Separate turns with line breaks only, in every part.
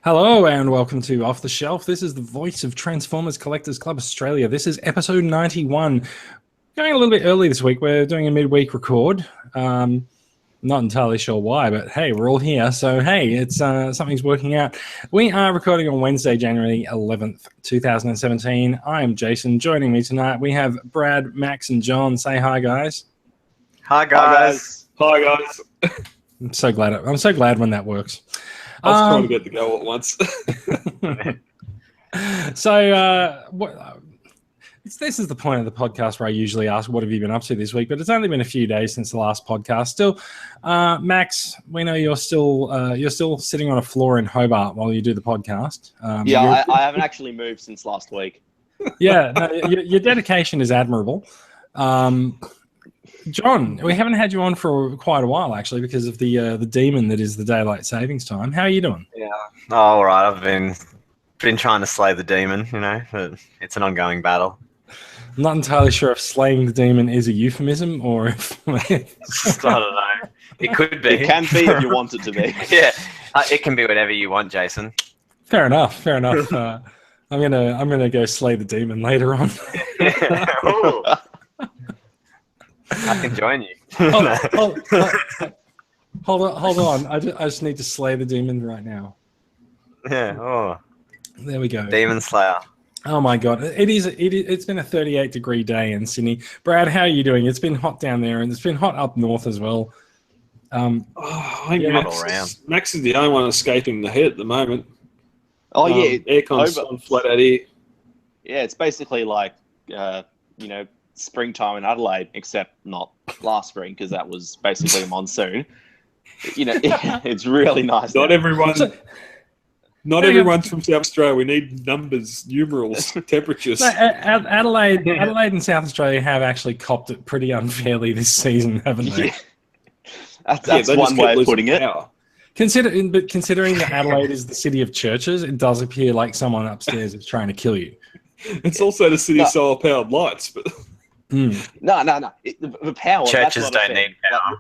Hello and welcome to Off the Shelf. This is the voice of Transformers Collectors Club Australia. This is episode 91. Going a little bit early this week. We're doing a midweek record. Not entirely sure why, but hey, we're all here. So hey, it's something's working out. We are recording on Wednesday, January 11th, 2017. I am Jason. Joining me tonight, we have Brad, Max, and John. Say hi, guys.
Hi, guys.
Hi, guys.
I'm so glad when that works.
I was trying to get the go at once.
This is the point of the podcast where I usually ask, what have you been up to this week? But it's only been a few days since the last podcast. Still, Max, we know you're still sitting on a floor in Hobart while you do the podcast.
I haven't actually moved since last week.
Yeah, no, your dedication is admirable. John, we haven't had you on for quite a while, actually, because of the demon that is the daylight savings time. How are you doing?
Yeah. Oh, all right. I've been trying to slay the demon, but it's an ongoing battle.
I'm not entirely sure if slaying the demon is a euphemism or if...
I don't know. It could be.
It can be if you want it to be.
Yeah. It can be whatever you want, Jason.
Fair enough. I'm gonna go slay the demon later on.
I can join you.
Hold on. I just need to slay the demon right now.
Yeah. Oh.
There we go.
Demon Slayer.
Oh my god! It's been a 38-degree day in Sydney. Brad, how are you doing? It's been hot down there, and it's been hot up north as well.
I think Max is the only one escaping the heat at the moment.
Oh yeah,
aircon's on flat out here.
Yeah, it's basically like springtime in Adelaide, except not last spring because that was basically a monsoon. It's really nice.
Not everyone's from South Australia. We need numbers, numerals, temperatures.
Adelaide and South Australia have actually copped it pretty unfairly this season, haven't they?
Yeah. That's one way of putting it.
Considering that Adelaide is the city of churches, it does appear like someone upstairs is trying to kill you.
It's also the city of solar-powered lights, but
No. The power.
Churches don't need power.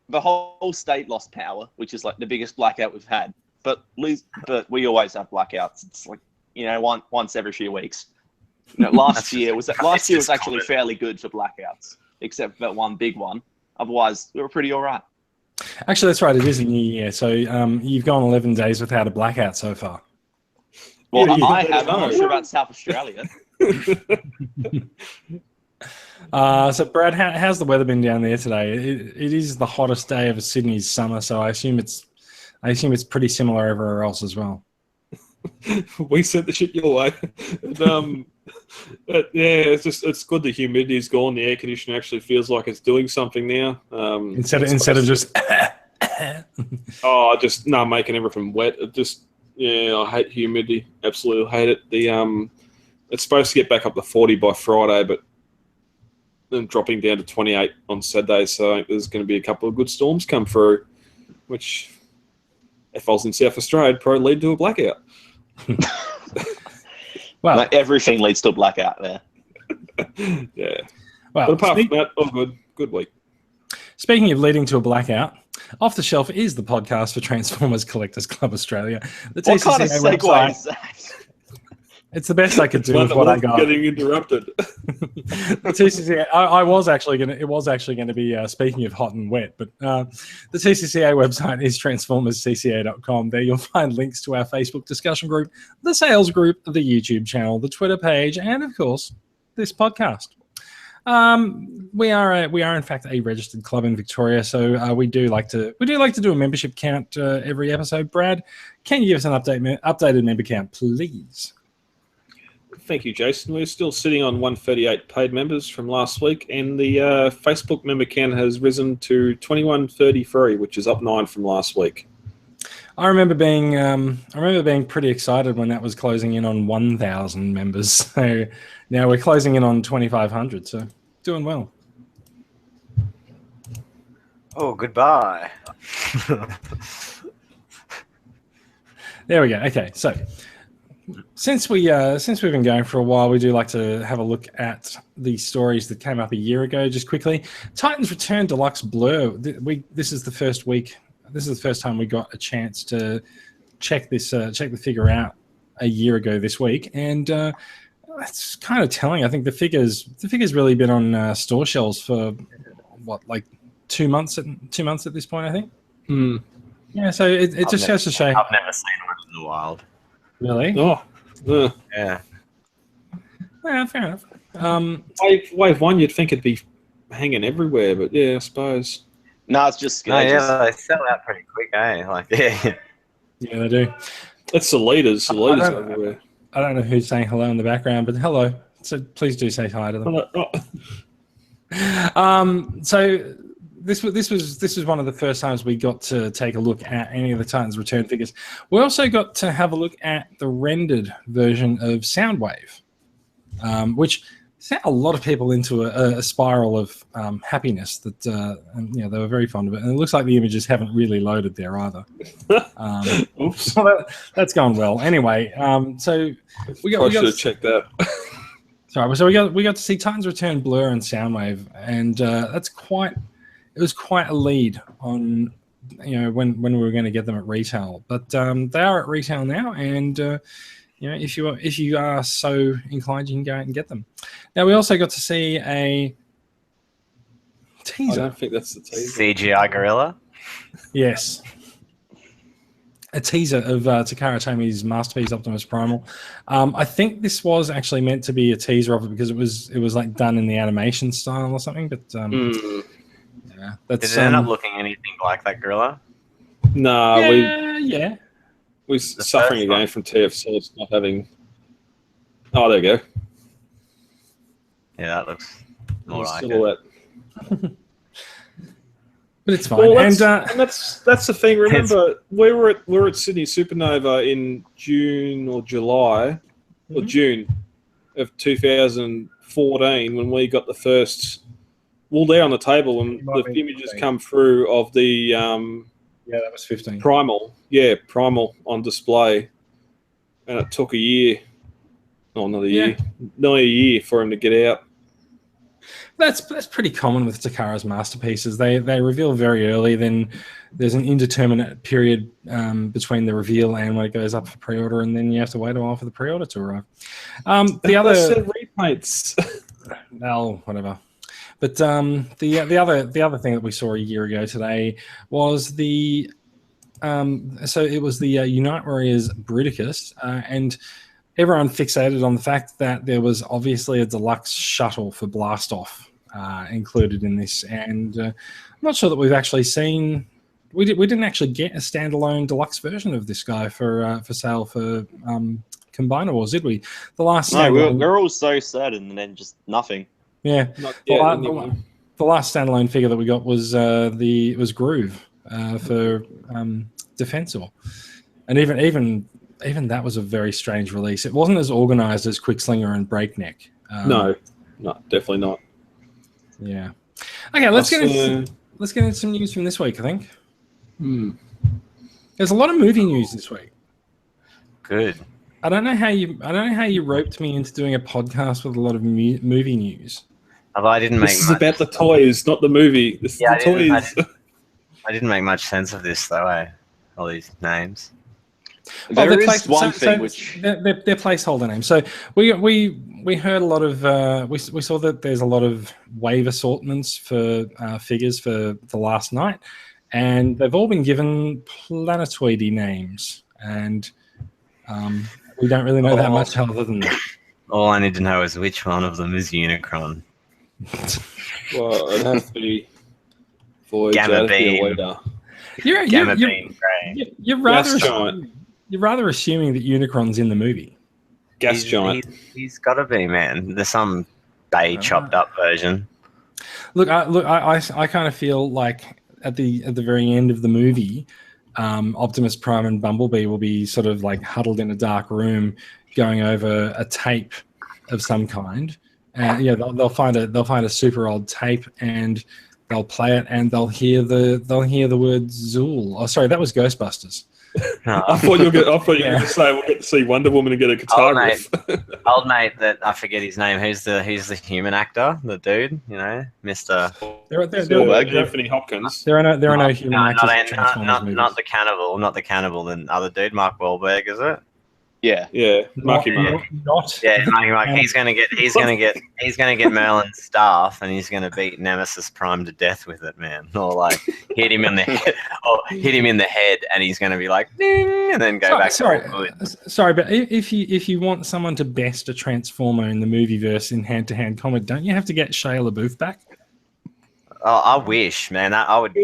The whole state lost power, which is like the biggest blackout we've had. But we always have blackouts. It's like once every few weeks. Last year was actually fairly good for blackouts, except for that one big one. Otherwise, we were pretty all right.
Actually, that's right. It is a new year, so you've gone 11 days without a blackout so far.
Well, I have. I'm not sure about South Australia.
So Brad, how's the weather been down there today? It is the hottest day of Sydney's summer, so I assume it's pretty similar everywhere else as well.
We sent the shit your way. It's good the humidity's gone. The air conditioner actually feels like it's doing something now. Instead of just making everything wet. I hate humidity. Absolutely hate it. It's supposed to get back up to 40 by Friday, but then dropping down to 28 on Saturday. So I think there's going to be a couple of good storms come through, which, if I was in South Australia, would probably lead to a blackout.
Well, everything leads to a blackout there.
Yeah.
Well,
but apart from that, all good. Good week.
Speaking of leading to a blackout, Off the Shelf is the podcast for Transformers Collectors Club Australia.
What kind of segue is that?
It's the best I could do with what I got.
Getting interrupted.
The TCCA, it was actually going to be, speaking of hot and wet, but the TCCA website is transformerscca.com. There you'll find links to our Facebook discussion group, the sales group, the YouTube channel, the Twitter page, and of course, this podcast. We are in fact a registered club in Victoria, so we do like to do a membership count every episode. Brad, can you give us an updated member count, please?
Thank you, Jason. We're still sitting on 138 paid members from last week, and the Facebook member count has risen to 2133, which is up 9 from last week.
I remember being pretty excited when that was closing in on 1,000 members. So now we're closing in on 2,500. So doing well.
Oh, goodbye.
There we go. Okay, so since we've been going for a while, we do like to have a look at the stories that came up a year ago. Just quickly, Titans Return Deluxe Blur. This is the first week. This is the first time we got a chance to checked the figure out a year ago this week, and that's kind of telling. I think the figure's really been on store shelves for like 2 months at this point, I think. Yeah, so it just goes to show.
I've never seen one in the wild.
Really?
Oh,
Yeah.
Yeah, fair enough.
wave 1, you'd think it'd be hanging everywhere, but yeah, I suppose.
No, it's just
No, yeah, they sell out pretty quick, eh? Like, yeah.
Yeah, they do.
That's the leaders. The leaders everywhere.
I don't know who's saying hello in the background, but hello. So please do say hi to them. So this was one of the first times we got to take a look at any of the Titans Return figures. We also got to have a look at the rendered version of Soundwave, which sent a lot of people into a spiral of happiness that they were very fond of it. And it looks like the images haven't really loaded there either. Oops, so that's gone well. Anyway, so we got
to check that.
Sorry, so we got to see Titans Return Blur and Soundwave, and it was quite a lead on when we were going to get them at retail. But they are at retail now, and if you are so inclined, you can go out and get them. Now we also got to see a teaser.
I don't think that's the teaser.
CGI gorilla.
Yes. A teaser of Takara Tomi's masterpiece Optimus Primal. I think this was actually meant to be a teaser of it because it was like done in the animation style or something. But yeah, that's.
Did it end up looking anything like that gorilla?
No,
yeah.
We're suffering again from TFC. It's not having. Oh, there you go.
Yeah, that looks more like
silhouette.
But it's fine.
Well, and that's the thing. Remember, we were at Sydney Supernova in June or July, or June of 2014 when we got the first. Well, there on the table when the images come through of the.
Yeah, that was 15.
Primal on display, and it took a year. Oh, not a year. Not a year for him to get out.
That's pretty common with Takara's masterpieces. They reveal very early, then there's an indeterminate period between the reveal and when it goes up for pre-order, and then you have to wait a while for the pre-order to arrive. The other
repaints.
Well, whatever. But the other thing that we saw a year ago today was the so it was the Unite Warriors Bruticus, and everyone fixated on the fact that there was obviously a deluxe shuttle for Blastoff included in this, and I'm not sure that we've actually seen. We didn't actually get a standalone deluxe version of this guy for sale for Combiner Wars, did we? The last
we're all so certain, and then just nothing.
Yeah, the last standalone figure that we got was Groove for Defensor, and even that was a very strange release. It wasn't as organized as Quickslinger and Breakneck.
No, definitely not.
Yeah. Okay, let's get into some news from this week. I think there's a lot of movie news this week.
Good.
I don't know how you roped me into doing a podcast with a lot of movie news.
Although I didn't make.
This is about the toys, not the movie. This is the toys.
I didn't make much sense of this though. All these names.
There is one thing which
they're placeholder names. So we heard a lot of we saw that there's a lot of wave assortments for figures for the last night, and they've all been given planetoidy names, and we don't really know that much other than that.
All I need to know is which one of them is Unicron.
Well, it'd have to be Voyager.
Gamma Beam.
You're rather assuming that Unicron's in the movie.
Gas giant.
He's got to be, man. There's some bay chopped up version.
Look, I kind of feel like at the very end of the movie, Optimus Prime and Bumblebee will be sort of like huddled in a dark room, going over a tape of some kind. And they'll find a super old tape, and they'll play it, and they'll hear the word Zool. Oh, sorry, that was Ghostbusters.
I thought you were going to say we'll get to see Wonder Woman and get a guitar riff.
Old mate that I forget his name. Who's the human actor? The dude, Mr.
Anthony Hopkins.
There are no human actors in Transformers movies.
Not the cannibal, the other dude, Mark Wahlberg, is it?
Yeah, Marky Mark.
Marky Mark. He's gonna get Merlin's staff, and he's gonna beat Nemesis Prime to death with it, man. Or like hit him in the head, and he's gonna be like, ding, and then go back.
Sorry, but if you want someone to best a Transformer in the movieverse in hand-to-hand combat, don't you have to get Shia LaBeouf back?
Oh, I wish, man. I would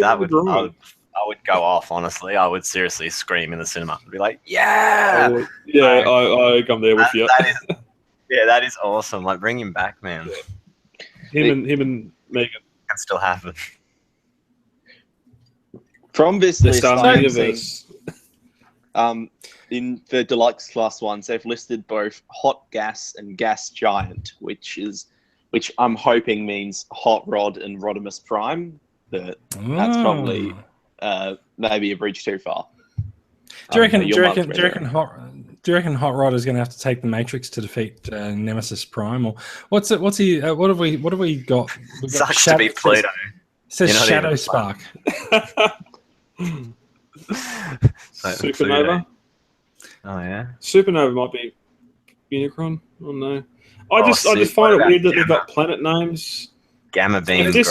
go off, honestly. I would seriously scream in the cinema. I'd be like, yeah!
I come there with you.
That is awesome. Like, bring him back, man.
Him and Megan.
Can still happen.
From this list, in the deluxe class ones, they've listed both Hot Gas and Gas Giant, which I'm hoping means Hot Rod and Rodimus Prime, but that's probably maybe a bridge too far.
Do you reckon Hot Rod is going to have to take the Matrix to defeat Nemesis Prime, or what have we got?
Sucks to be Pluto.
It says Shadowspire.
Supernova.
Oh yeah.
Supernova might be Unicron. Oh no. I just find it weird that they've got planet names.
Gamma Beam Grey.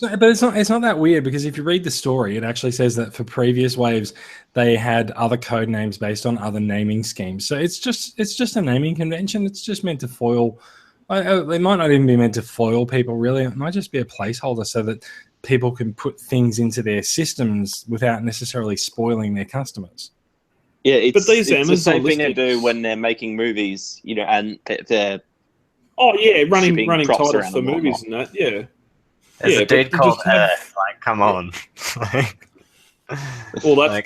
But it's not that weird, because if you read the story, it actually says that for previous waves they had other code names based on other naming schemes. So it's just a naming convention. It's just meant to foil. It might not even be meant to foil people, really. It might just be a placeholder so that people can put things into their systems without necessarily spoiling their customers.
Yeah, it's the same thing they do when they're making movies, and they're
running titles for movies and that. Yeah,
there's a dude called Earth. Like, come on.
Well, that's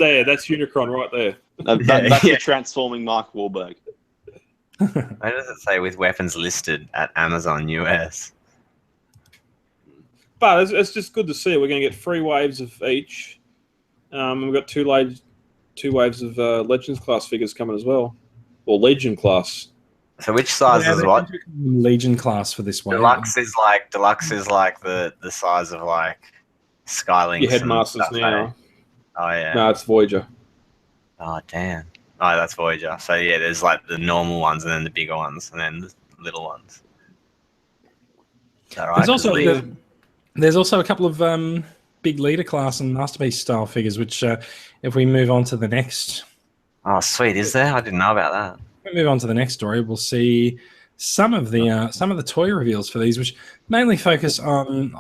Unicron right there.
That's the transforming Mark Wahlberg.
Why does it say with weapons listed at Amazon US?
But it's just good to see. We're going to get 3 waves of each. We've got two waves of Legends class figures coming as well, or Legion class.
So which size is what?
Legion class for this one.
Deluxe is like the size of like Skylinks.
Your Headmasters now.
Oh yeah.
No, it's Voyager.
Oh damn. Oh, that's Voyager. So yeah, there's like the normal ones, and then the bigger ones, and then the little ones. Is that right?
There's also a couple of big leader class and masterpiece style figures, which if we move on to the next.
Oh sweet, is there? I didn't know about that.
If we move on to the next story, we'll see some of the toy reveals for these, which mainly focus on.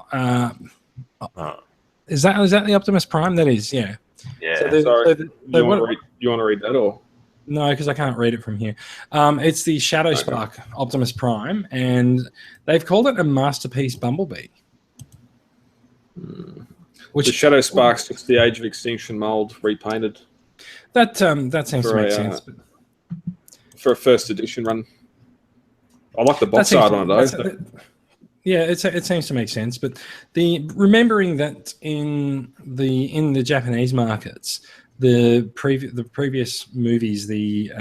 Is that the Optimus Prime? That is, yeah.
Yeah.
So sorry. You want to read that, or?
No, because I can't read it from here. It's the Shadowspire Optimus Prime, and they've called it a masterpiece Bumblebee.
Which the Shadowspark's just the Age of Extinction mold repainted.
That seems to make sense.
For a first edition run, I like the box art on it though.
Yeah, it seems to make sense. But remembering that in the Japanese markets, the previous movies, the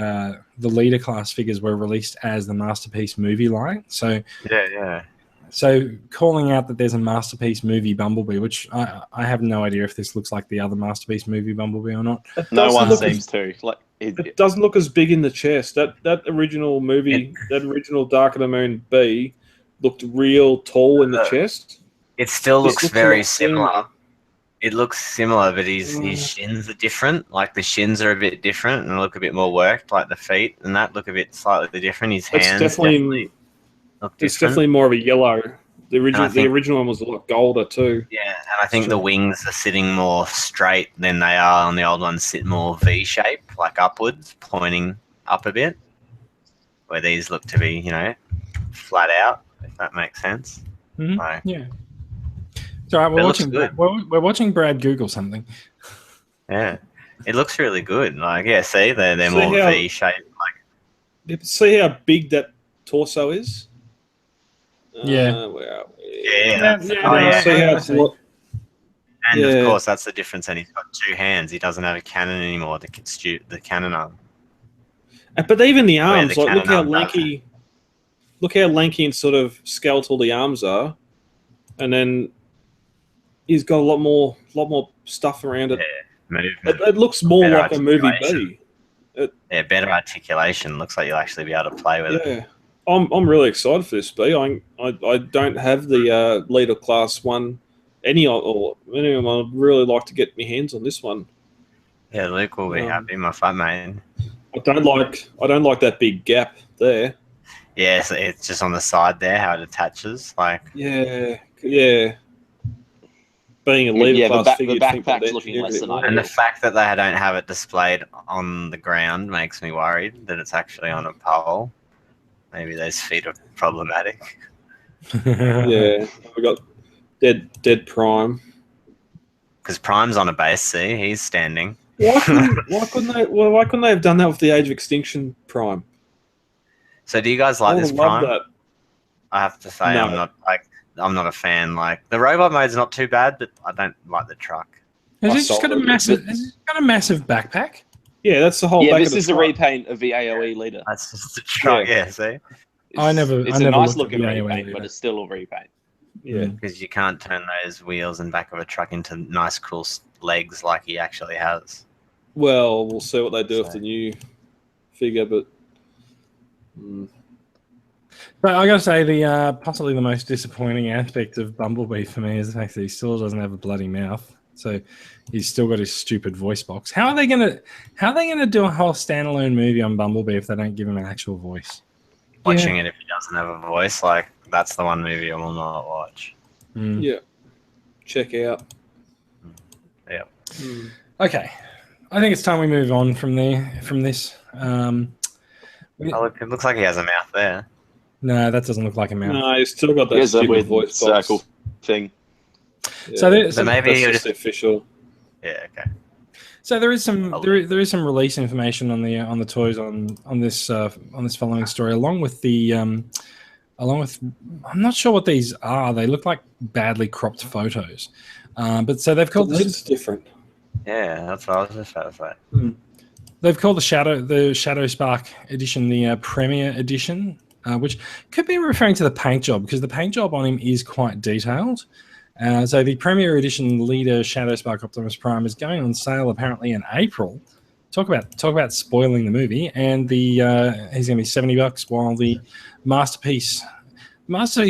leader class figures were released as the masterpiece movie line. So
yeah.
So calling out that there's a masterpiece movie Bumblebee, which I have no idea if this looks like the other masterpiece movie Bumblebee or not.
No one seems to.
It doesn't look as big in the chest. That original movie, that original Dark of the Moon B, looked real tall in the chest.
It still looks very similar. It looks similar, but his shins are different. Like the shins are a bit different and look a bit more worked. Like the feet and that look a bit slightly different. His hands definitely look different.
It's definitely more of a yellow. The original one was a lot golder too.
Yeah, and I think the wings are sitting more straight than they are on the old ones. Sit more V shape, like upwards, pointing up a bit. Where these look to be, flat out. If that makes sense.
Mm-hmm. Yeah. It's all right. We're watching Brad Google something.
Yeah, it looks really good. Like, yeah, see, they're more V shaped. Like,
see how big that torso is.
Yeah.
Yeah.
See how it's
And
Yeah.
of course, that's the difference. And he's got 2 hands. He doesn't have a cannon anymore. The cannon arm.
But even the
Where
arms,
the
like look how
cannon arm does.
lanky and sort of skeletal the arms are, and then he's got a lot more stuff around it.
Movement.
It looks more
Better
like a movie
articulation.
B.
Yeah, better articulation. Looks like you'll actually be able to play with it.
Yeah, I'm really excited for this B. I don't have the leader class one. Any of them, I'd really like to get my hands on this one.
Yeah, Luke will be happy, my fat mate.
I don't like that big gap there.
Yeah, so it's just on the side there, how it attaches. Like,
Yeah. Being a leader class figure,
the backpack's looking less than
and the fact that they don't have it displayed on the ground makes me worried that it's actually on a pole. Maybe those feet are problematic.
Yeah, we got dead Prime.
Because Prime's on a base, see? He's standing.
Why couldn't they have done that with the Age of Extinction Prime?
So do you guys like this
love
Prime?
that.
I have to say,
No.
I'm not a fan. Like, the robot mode's not too bad, but I don't like the truck.
Has it just got a massive backpack?
Yeah, that's the whole.
Yeah,
back
this
of the
is a
truck.
repaint of the AOE leader.
That's just the truck, yeah see?
It's
I never
a
looked
nice
at
looking
the AOE
repaint,
leader.
but it's still a repaint.
Yeah,
Because you can't turn those wheels and back of a truck into nice, cool legs like he actually has.
well, we'll see what they do with the new figure, but
But I gotta say, the possibly the most disappointing aspect of Bumblebee for me is the fact that he still doesn't have a bloody mouth. So he's still got his stupid voice box. How are they gonna do a whole standalone movie on Bumblebee if they don't give him an actual voice?
Watching it if he doesn't have a voice, like, that's the one movie I will not watch.
yeah, check out.
Yeah.
Okay, I think it's time we move on from this.
Oh, look, it looks like he has a mouth there.
No, that doesn't look like a mouth.
No, he's still got that
Here's a
stupid
weird
voice
circle
box.
thing.
Yeah,
So
maybe
that's
he'll
just
just...
official.
Yeah, okay.
So there is some there is some release information on the toys on this following story, along with I'm not sure what these are. They look like badly cropped photos, but so they've called
It's different.
Yeah, that's what I was just about to say.
They've called the Shadowspark edition the Premier edition, which could be referring to the paint job because the paint job on him is quite detailed. So the Premier Edition leader Shadowspark Optimus Prime is going on sale apparently in April. Talk about spoiling the movie, and he's going to be $70, while the Masterpiece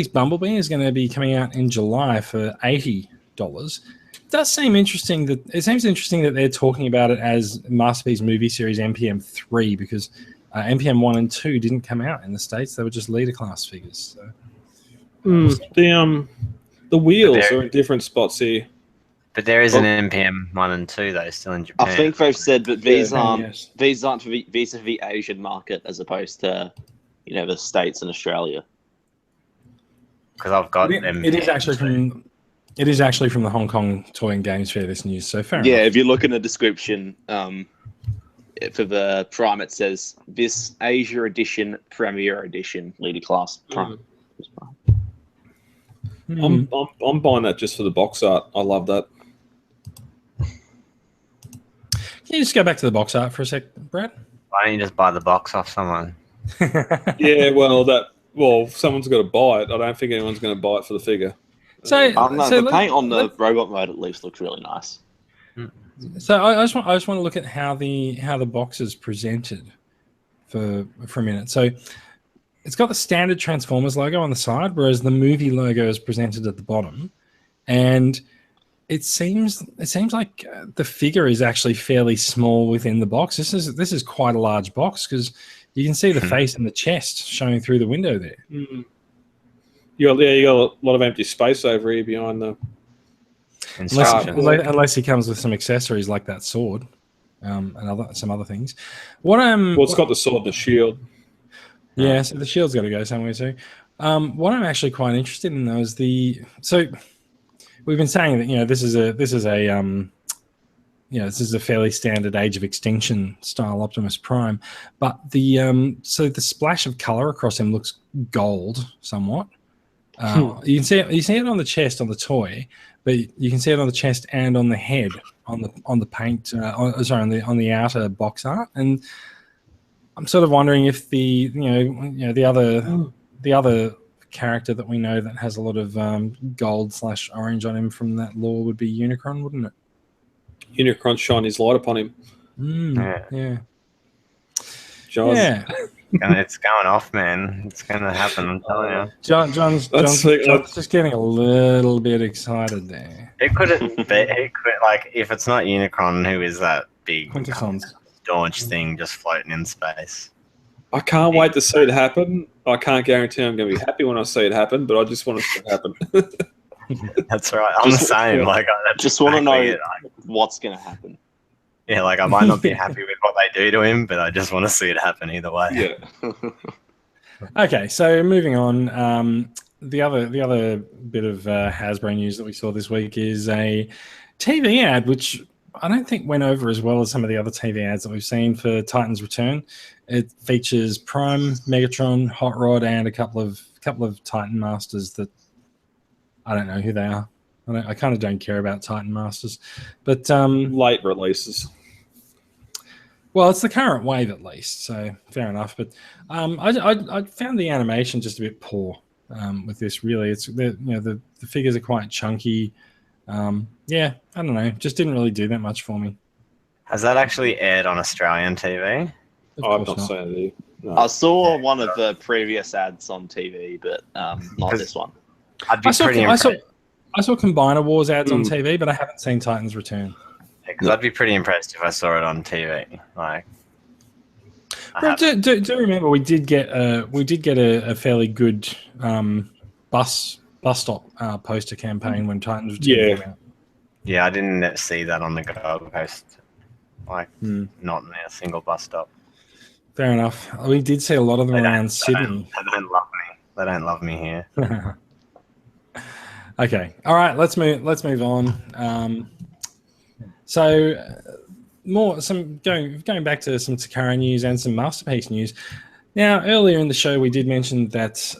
Bumblebee is going to be coming out in July for $80. It does seem interesting that they're talking about it as Masterpiece movie series MPM 3 because MPM 1 and 2 didn't come out in the States; they were just leader class figures. So.
The wheels are in different spots here.
But there is an MPM 1 and 2, though, still in Japan.
I think they've said that these aren't
yes.
these aren't for the Asian market as opposed to the States and Australia.
Because I've got them.
It is actually from the Hong Kong Toy and Games Fair. This news, so fair
Yeah,
enough.
if you look in the description for the Prime, it says this Asia Edition, Premier Edition, Leader Class Prime.
I'm buying that just for the box art. I love that.
Can you just go back to the box art for a sec, Brad?
Why don't you just buy the box off someone?
Yeah, well, someone's got to buy it. I don't think anyone's going to buy it for the figure.
The paint on the robot mode at least looks really nice.
So I just want to look at how the box is presented for a minute. So it's got the standard Transformers logo on the side, whereas the movie logo is presented at the bottom, and it seems like the figure is actually fairly small within the box. This is quite a large box because you can see the face and the chest showing through the window there.
Mm. You got a lot of empty space over here behind the.
Unless he comes with some accessories like that sword, and some other things.
It's got the sword and the shield.
Yeah, so the shield's got to go somewhere too. What I'm actually quite interested in though is so we've been saying that this is a fairly standard Age of Extinction style Optimus Prime, but so the splash of color across him looks gold somewhat. You see it on the chest on the toy, but you can see it on the chest and on the head on the paint. On the outer box art, and I'm sort of wondering if the other character that we know that has a lot of gold/orange on him from that lore would be Unicron, wouldn't it?
Unicron shine his light upon him.
Yeah.
John.
Yeah.
It's going off, man. It's going to happen, I'm telling you.
John's just getting a little bit excited there.
It couldn't be. If it's not Unicron, who is that big staunch thing just floating in space?
I can't wait to see it happen. I can't guarantee I'm going to be happy when I see it happen, but I just want to see it happen.
That's right. I'm the same. I
just want to know what's going to happen.
Yeah, I might not be happy with what they do to him, but I just want to see it happen either way.
Yeah.
Okay, so moving on. The other bit of Hasbro news that we saw this week is a TV ad, which I don't think went over as well as some of the other TV ads that we've seen for Titan's Return. It features Prime, Megatron, Hot Rod, and a couple of Titan Masters that I don't know who they are. I kind of don't care about Titan Masters, but
late releases.
Well, it's the current wave at least, so fair enough. But I found the animation just a bit poor with this. Really, the figures are quite chunky. Yeah, I don't know. Just didn't really do that much for me.
Has that actually aired on Australian TV?
I've not seen it. No.
I saw one of the previous ads on TV, but not this one.
I'd be pretty impressed.
I saw Combiner Wars ads on TV, but I haven't seen Titan's Return.
Because I'd be pretty impressed if I saw it on TV.
Do remember we did get a fairly good bus stop poster campaign when Titans Return came out.
Yeah, I didn't see that on the Gold Coast. Not in a single bus stop.
Fair enough. We did see a lot of them around Sydney.
They don't love me. They don't love me here.
Okay. All right. Let's move on. Going back to some Takara news and some Masterpiece news. Now, earlier in the show, we did mention that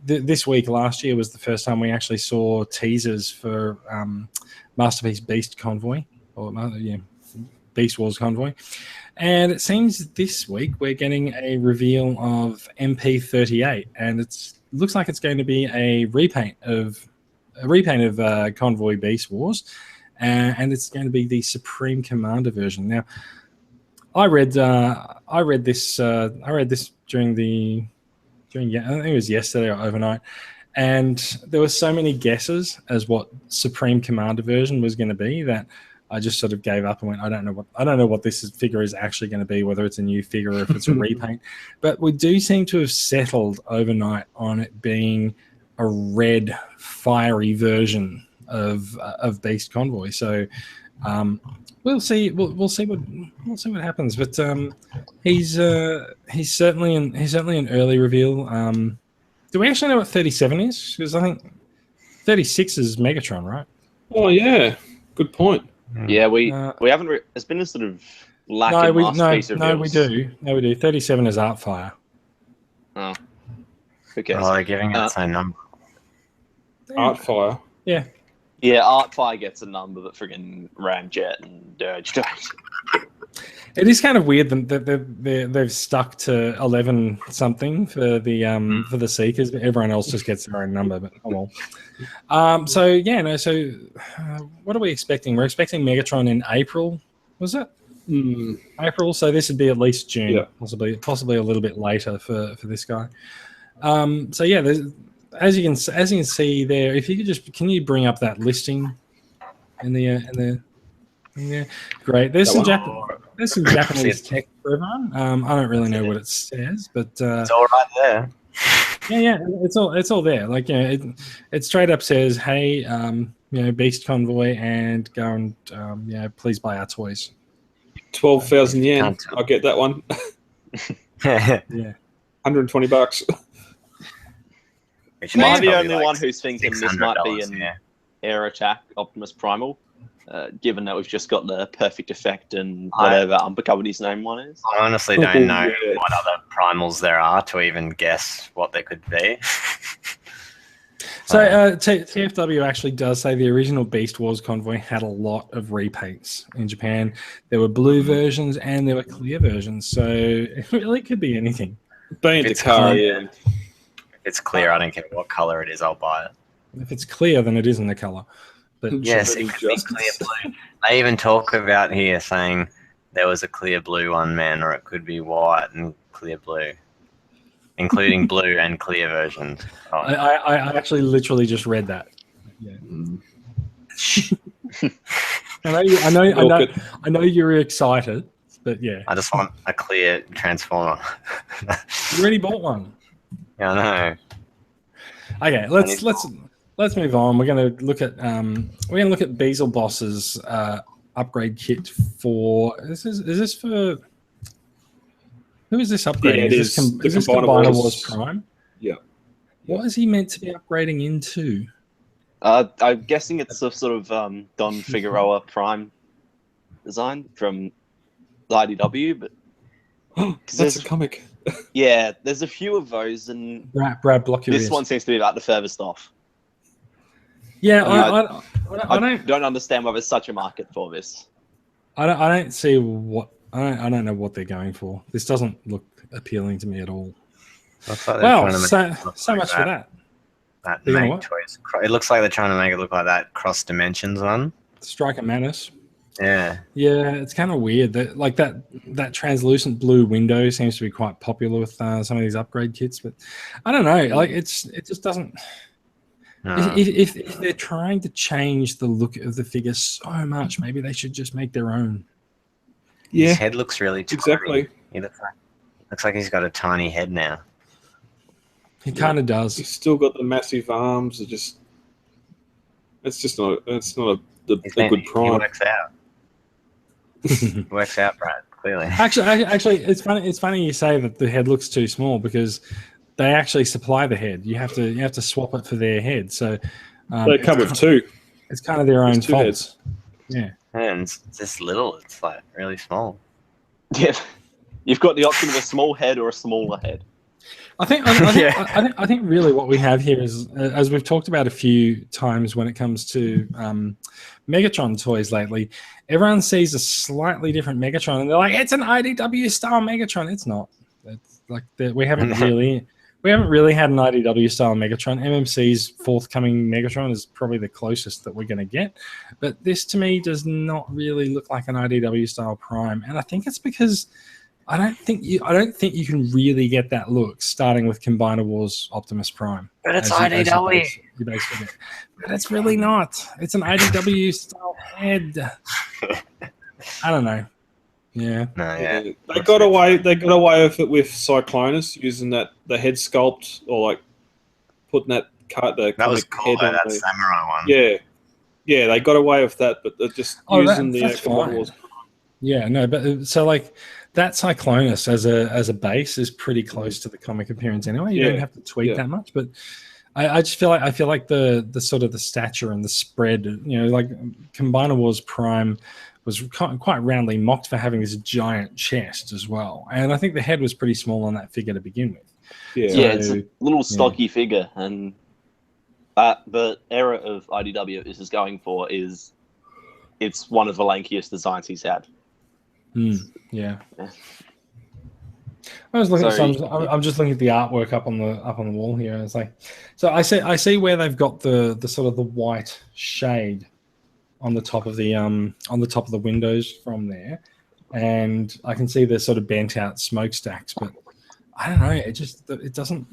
this week last year was the first time we actually saw teasers for Masterpiece Beast Convoy, Beast Wars Convoy, and it seems this week we're getting a reveal of MP38, and it looks like it's going to be a repaint of Convoy Beast Wars. And it's going to be the Supreme Commander version. Now, I read this during I think it was yesterday or overnight, and there were so many guesses as what Supreme Commander version was going to be that I just sort of gave up and went, I don't know what this figure is actually going to be, whether it's a new figure or if it's a repaint. But we do seem to have settled overnight on it being a red, fiery version of Beast Convoy. So we'll see what happens. But he's certainly an early reveal. Do we actually know what 37 is? Because I think 36 is Megatron, right?
Oh yeah, good point.
Yeah, we haven't. It's been a sort of lacking masterpiece reveals.
No, we do. 37 is Artfire.
Oh, who cares?
Oh, they're giving it the same number.
Artfire.
Yeah.
Yeah, Artfire gets a number that friggin' Ramjet and Dirge don't.
It is kind of weird that they've stuck to 11 something for the Seekers, but everyone else just gets their own number. But oh well. So what are we expecting? We're expecting Megatron in April. Was it April? So this would be at least June, possibly a little bit later for this guy. So yeah, as you can see there, if you could can you bring up that listing in the great. There's some Japanese text for everyone. I don't really know what it says, but
it's all right there.
Yeah, it's all there. Like, it straight up says, "Hey, Beast Convoy, and go and please buy our toys."
12,000 yen. I'll get that one.
Yeah,
$120.
Am I the only one who's thinking this might be an Air Attack Optimus Primal? Given that we've just got the Perfect Effect and whatever Unbecovered his name one is.
I honestly don't know what other primals there are to even guess what they could be.
So TFW actually does say the original Beast Wars Convoy had a lot of repaints in Japan. There were blue versions and there were clear versions, so it really could be anything.
Being Dakar, yeah.
If it's clear, I don't care what color it is, I'll buy it.
If it's clear, then it isn't the color. But
Yes, it could be clear blue. They even talk about here saying there was a clear blue one, man, or it could be white and clear blue, including blue and clear versions. Oh.
I actually literally just read that. Yeah. I know you're excited, but yeah.
I just want a clear transformer.
You already bought one.
Yeah, I know.
Okay, let's move on. We're going to look at Basel Bosses upgrade kit for. Is this for? Who is this upgrading?
Yeah,
is this Combiner Wars Prime?
Yeah.
What is he meant to be upgrading into?
I'm guessing it's a sort of Don Figueroa Prime design from the IDW, but
that's a comic.
Yeah, there's a few of those, and
Brad, block your
this
ears.
one seems to be about the furthest off.
Yeah,
I don't understand why there's such a market for this.
I don't see what I don't know what they're going for. This doesn't look appealing to me at all. Well, so much for that.
That make choice. It looks like they're trying to make it look like that cross dimensions one.
Striker Manus.
Yeah.
Yeah, it's kind of weird that like that translucent blue window seems to be quite popular with some of these upgrade kits, but I don't know. Like it just doesn't. No. If they're trying to change the look of the figure so much, maybe they should just make their own.
Yeah, his head looks really tiny.
Exactly.
He looks like he's got a tiny head now.
He kind of does.
He's still got the massive arms. It's not a good prime.
He works out. Works out, Brad. Clearly.
Actually, it's funny. It's funny you say that the head looks too small because they actually supply the head. You have to swap it for their head. So
they come with two.
It's kind of their own fault. Yeah.
And it's just little. It's like really small.
Yeah. You've got the option of a small head or a smaller head.
I think really what we have here is, as we've talked about a few times when it comes to Megatron toys lately, everyone sees a slightly different Megatron and they're like, it's an IDW style Megatron. It's not. It's like we haven't really had an IDW style Megatron. MMC's forthcoming Megatron is probably the closest that we're going to get, but this to me does not really look like an IDW style Prime, and I think it's because I don't think you can really get that look starting with Combiner Wars Optimus Prime.
But it's IDW.
But it's really not. It's an IDW style head. I don't know. Yeah.
No, yeah.
They got away with it with Cyclonus using the head sculpt or like putting that
was cool,
head on
that samurai one.
Yeah. Yeah, they got away with that, but they're just using the Combiner Wars.
Yeah, no, but so like that Cyclonus as a base is pretty close to the comic appearance anyway. You don't have to tweak that much, but I just feel like the sort of the stature and the spread, like Combiner Wars Prime was quite roundly mocked for having this giant chest as well, and I think the head was pretty small on that figure to begin with.
Yeah, it's a little stocky figure, and the era of IDW this is going for is it's one of the lankiest designs he's had.
Yeah. I was looking. I'm just looking at the artwork up on the wall here. And it's like, so I see where they've got the sort of the white shade on the top of the windows from there, and I can see the sort of bent out smokestacks. But I don't know. It doesn't.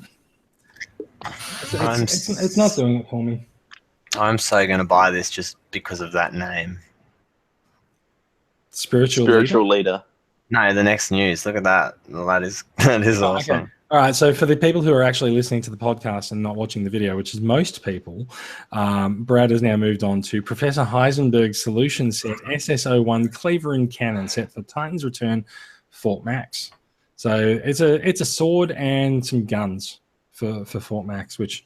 It's not doing it for me.
I'm so going to buy this just because of that name.
Spiritual
leader.
No, the next news. Look at that. That is awesome.
Okay. All right. So for the people who are actually listening to the podcast and not watching the video, which is most people, Brad has now moved on to Professor Heisenberg's solution set SSO1 Cleaver and Cannon set for Titan's Return Fort Max. So it's a sword and some guns for Fort Max, which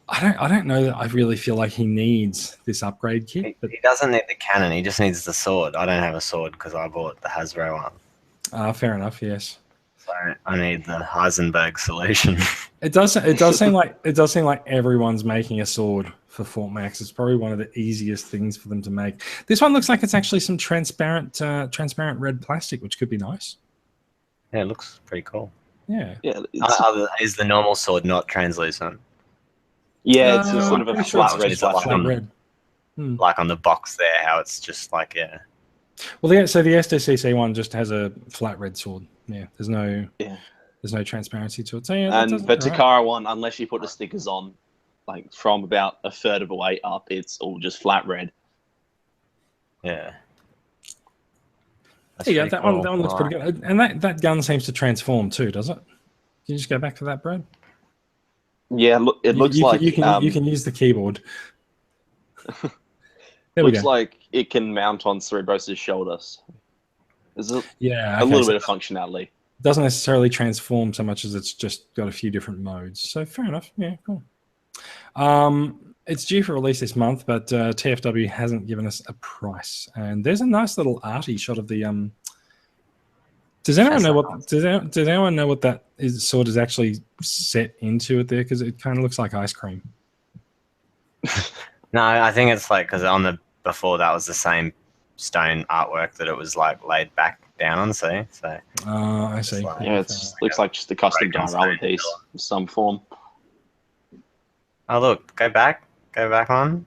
I don't know that I really feel like he needs this upgrade kit.
But he doesn't need the cannon. He just needs the sword. I don't have a sword because I bought the Hasbro one.
Fair enough. Yes.
So I need the Heisenberg solution.
It does seem like everyone's making a sword for Fort Max. It's probably one of the easiest things for them to make. This one looks like it's actually some transparent red plastic, which could be nice.
Yeah, it looks pretty cool.
Yeah.
Yeah,
Is the normal sword not translucent?
yeah, it's a sort of a
pretty sure
flat
it's
red
just
plastic.
flat
plastic.
red.
Like on the box there, how it's just like, yeah.
Well, so the SDCC one just has a flat red sword. Yeah, there's no transparency to it. So yeah,
And the Takara one, unless you put the stickers on, like from about a third of the way up, it's all just flat red.
Yeah. That's
Yeah,
pretty
that
cool.
one looks pretty good. And that gun seems to transform too, does it? Can you just go back to that, Brad?
Yeah, look, it looks like
you can use the keyboard. There we
looks
go.
like it can mount on Cerebros' shoulders. There's a
Yeah,
little bit of functionality.
Doesn't necessarily transform so much as it's just got a few different modes. So fair enough. Yeah, cool. It's due for release this month, but TFW hasn't given us a price. And there's a nice little arty shot of the Does anyone know what that sword is actually set into it there? Because it kind of looks like ice cream.
No, I think it's like because before that was the same stone artwork that it was like laid back down on. So
I see.
like-
Yeah, it looks like just a custom
Broken
diorama
stone
piece of some form.
oh look, go back on.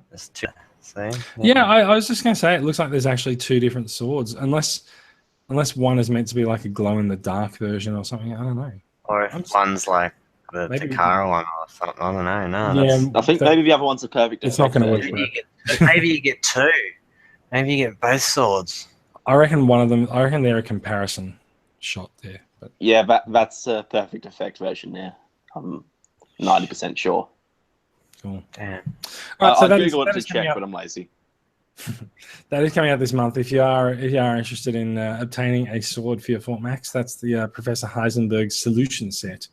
There's two. See?
Yeah, I was just going to say it looks like there's actually two different swords, unless one is meant to be like a glow in the dark version or something. I don't know.
Or if one's like the
Maybe-
Takara one or something. I don't know. No,
Yeah,
I think maybe the other one's a perfect.
It's not going to work.
maybe you get two. Maybe you get both swords.
I reckon they're a comparison shot there. But
Yeah, that's a perfect effect version there. I'm 90% sure.
cool.
Damn.
All right, so
I'll
that is
Google it to
coming
check,
out.
but I'm lazy.
That is coming out this month. If you are interested in obtaining a sword for your Fort Max, that's the Professor Heisenberg solution set.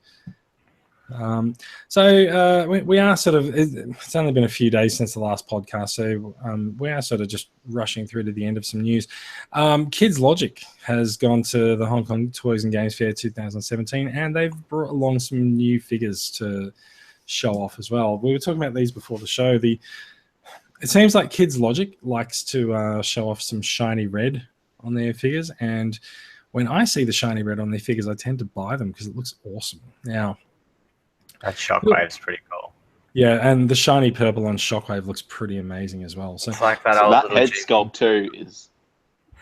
We are sort of. It's only been a few days since the last podcast, so we are sort of just rushing through to the end of some news. Kids Logic has gone to the Hong Kong Toys and Games Fair 2017, and they've brought along some new figures to show off as well. We were talking about these before the show. It seems like Kids Logic likes to show off some shiny red on their figures, and when I see the shiny red on their figures, I tend to buy them because it looks awesome. Now,
That shockwave's pretty cool.
yeah, and the shiny purple on Shockwave looks pretty amazing as well. So
It's like that
So
old
that
little
head
Jeep.
sculpt too is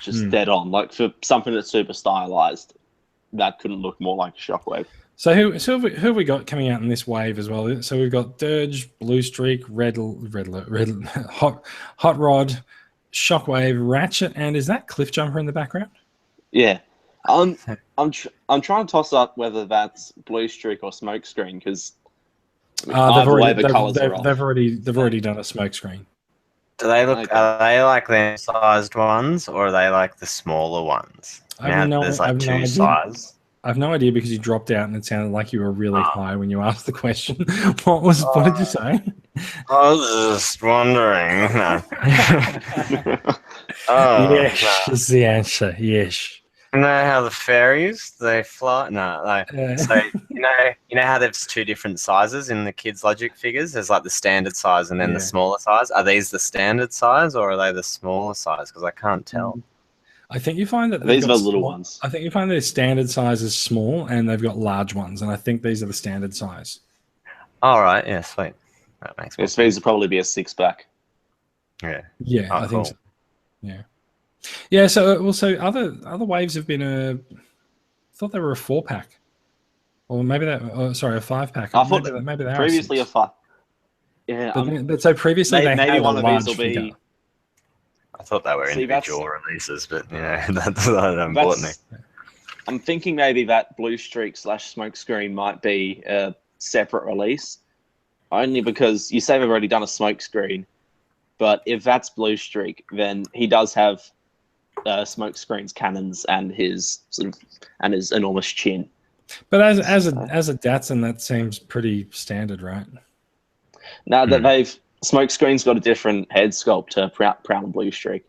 just dead on. Like for something that's super stylized, that couldn't look more like a Shockwave.
So who have we got coming out in this wave as well? So we've got Dirge, Blue Streak, Red Hot Rod, Shockwave, Ratchet, and is that Cliff Jumper in the background?
Yeah, I'm trying to toss up whether that's Blue Streak or Smokescreen because
They've already done a smoke screen.
Do they look?
Okay.
Are they like the sized ones, or are they like the smaller ones?
I have no-
There's
I
like
have no
two
idea.
sizes.
I have no idea because you dropped out and it sounded like you were really high when you asked the question. What did you say?
I was just wondering. No. Oh,
Yes,
no.
is the answer. Yes.
You know how the fairies they fly? No, like so. You know how there's two different sizes in the Kids Logic figures. There's like the standard size and then the smaller size. Are these the standard size or are they the smaller size? Because I can't tell.
I think you find that
These
they've
are
got
the little
small-
ones.
I think you find their standard size is small and they've got large ones, and I think these are the standard size.
All right, yeah, sweet. That makes
This
sense.
would probably be a 6-pack.
Yeah.
Yeah,
Oh,
I think
cool.
so. Yeah. So other waves have been I thought they were a 4-pack, or maybe that. Oh, sorry, a 5-pack.
I thought
maybe they are
previously a
6.
5. Yeah,
But so previously they
maybe
had
one
a
of
large
these will be.
figure.
I thought they were
See,
individual releases, but that don't bother me.
I'm thinking maybe that Blue Streak / Smokescreen might be a separate release, only because you say they've already done a Smokescreen, but if that's Blue Streak, then he does have Smokescreen's cannons and his his enormous chin.
But as a Datsun, that seems pretty standard, right?
Now that Smokescreen's got a different head sculpt to Proud and Blue Streak.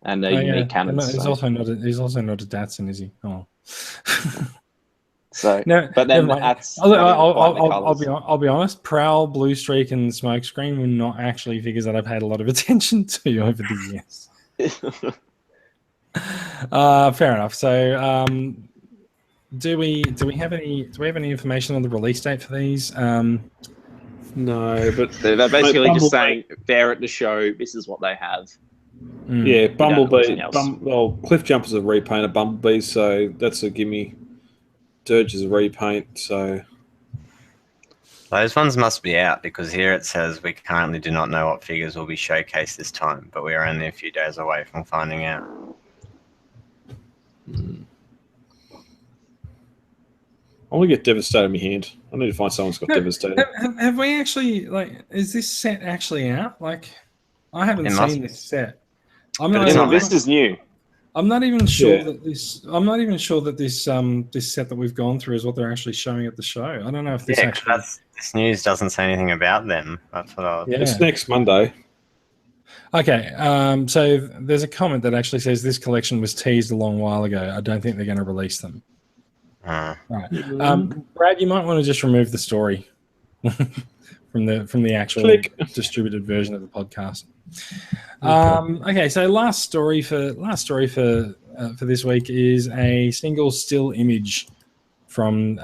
and
Oh,
unique
yeah.
cannons.
He's
So,
also not a Datsun, is he? Oh.
so
No,
but then
never mind.
that's not even quite the
I'll
colours.
be honest. Prowl, Blue Streak, and Smokescreen were not actually figures that I've paid a lot of attention to over the years. Fair enough. So, do we have any information on the release date for these?
No, but
So they're basically just
Bumblebee-
saying they're at the show. This is what they have.
yeah,
don't know
Bumblebee.
anything else.
Well, Cliff Jumpers are repainted Bumblebees, so that's a gimme. Dirge is a repaint, so
Those ones must be out because here it says we currently do not know what figures will be showcased this time, but we are only a few days away from finding out.
I want to get Devastator in my hand. I need to find someone who's got Devastator.
Have we actually is this set actually out? Like, I haven't
It must
seen
be.
this set. I'm
But
not.
it's
even-
not
This is new.
I'm not even sure
Yeah.
that this. I'm not even sure that this this set that we've gone through is what they're actually showing at the show. I don't know if this
Yeah, 'cause
actually.
this news doesn't say anything about them. That's what I was.
Yeah.
It's next Monday.
Okay. So there's a comment that actually says this collection was teased a long while ago. I don't think they're going to release them. Right. Brad, you might want to just remove the story from the actual
Click.
distributed version of the podcast. Okay, so last story for this week is a single still image from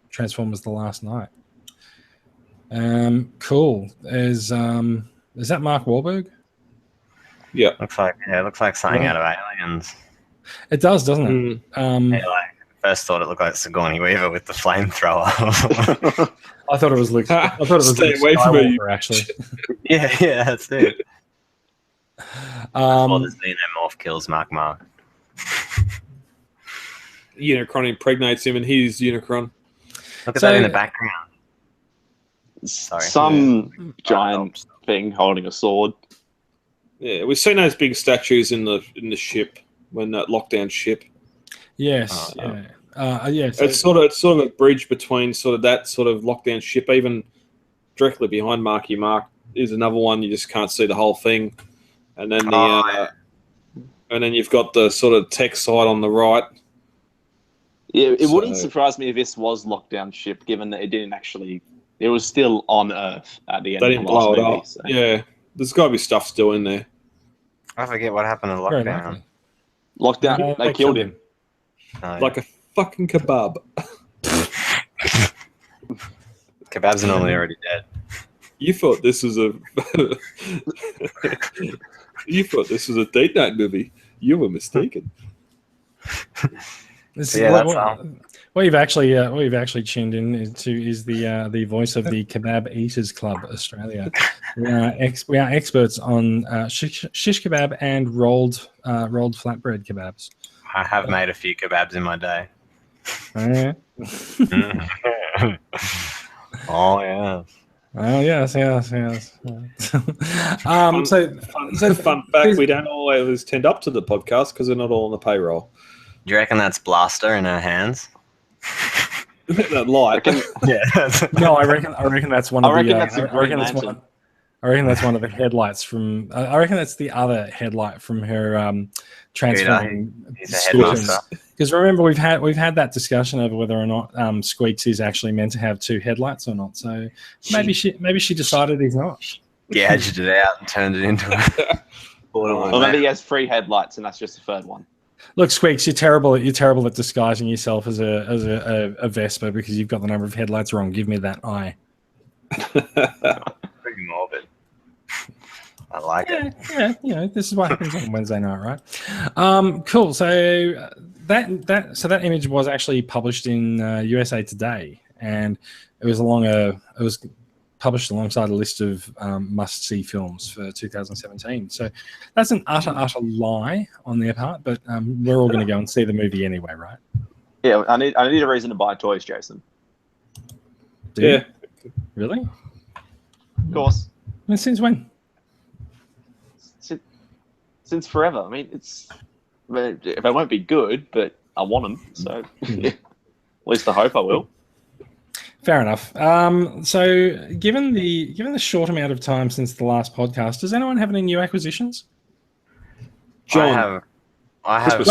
Transformers: The Last Night. Cool. Is that Mark Wahlberg?
Yeah.
Looks like something out of Aliens.
It does, doesn't it?
Yeah, like first thought it looked like Sigourney Weaver with the flamethrower.
I thought it was Luke. I thought it was
Stay
Luke
away from me,
Skywalker, actually.
yeah, that's it. Well, the Xenomorph kills Mark.
Unicron impregnates him, and he's Unicron.
Look at
So-
that in the background. Sorry.
Some giant thing holding a sword.
Yeah, we've seen those big statues in the ship when that lockdown ship.
Yes.
Oh,
Yeah. So,
It's sort of a bridge between sort of that sort of lockdown ship. Even directly behind Marky Mark is another one. You just can't see the whole thing, and then and then you've got the sort of tech side on the right.
Yeah, it wouldn't
So-
surprise me if this was lockdown ship, given that it didn't actually. It was still on Earth at the end
They
of
didn't
the last
blow it
movie.
up.
So.
Yeah, there's got to be stuff still in there.
I forget what happened to
very
lockdown.
likely.
Lockdown, they killed him.
Oh, yeah.
Like a fucking kebab.
Kebabs are normally already dead.
You thought this was a date night movie. You were mistaken.
This
Yeah,
is
that's
what you've actually tuned in into is the voice of the Kebab Eaters Club Australia. We are experts on shish kebab and rolled flatbread kebabs.
I have made a few kebabs in my day.
Oh yeah.
Oh yeah.
Oh yes.
Fun fact: we don't always tend up to the podcast because they're not all on the payroll.
Do you reckon that's Blaster in her hands?
That light.
Yeah.
No, I reckon that's one of
I reckon
the.
that's a
I reckon
Green
that's one.
Lantern.
I reckon that's one of the headlights from. I reckon that's the other headlight from her transforming.
He's a headmaster.
Because remember, we've had that discussion over whether or not Squeaks is actually meant to have two headlights or not. So maybe she decided he's not.
Gouged it out and turned it into a borderline.
Or maybe he has 3 headlights and that's just the third one.
Look, Squeaks, you're terrible at disguising yourself as a Vespa because you've got the number of headlights wrong. Give me that eye.
Pretty morbid. I like it.
Yeah, this is what happens on Wednesday night, right? Cool. So that image was actually published in USA Today, and it was published alongside a list of must-see films for 2017. So that's an utter lie on their part, but we're all going to go and see the movie anyway, right?
Yeah, I need a reason to buy toys, Jason.
Do you?
Yeah.
Really?
Of course.
Well, since when?
Since forever. I mean, they won't be good, but I want them. So at least I hope I will.
Fair enough. So given the short amount of time since the last podcast, does anyone have any new acquisitions?
John.
I have.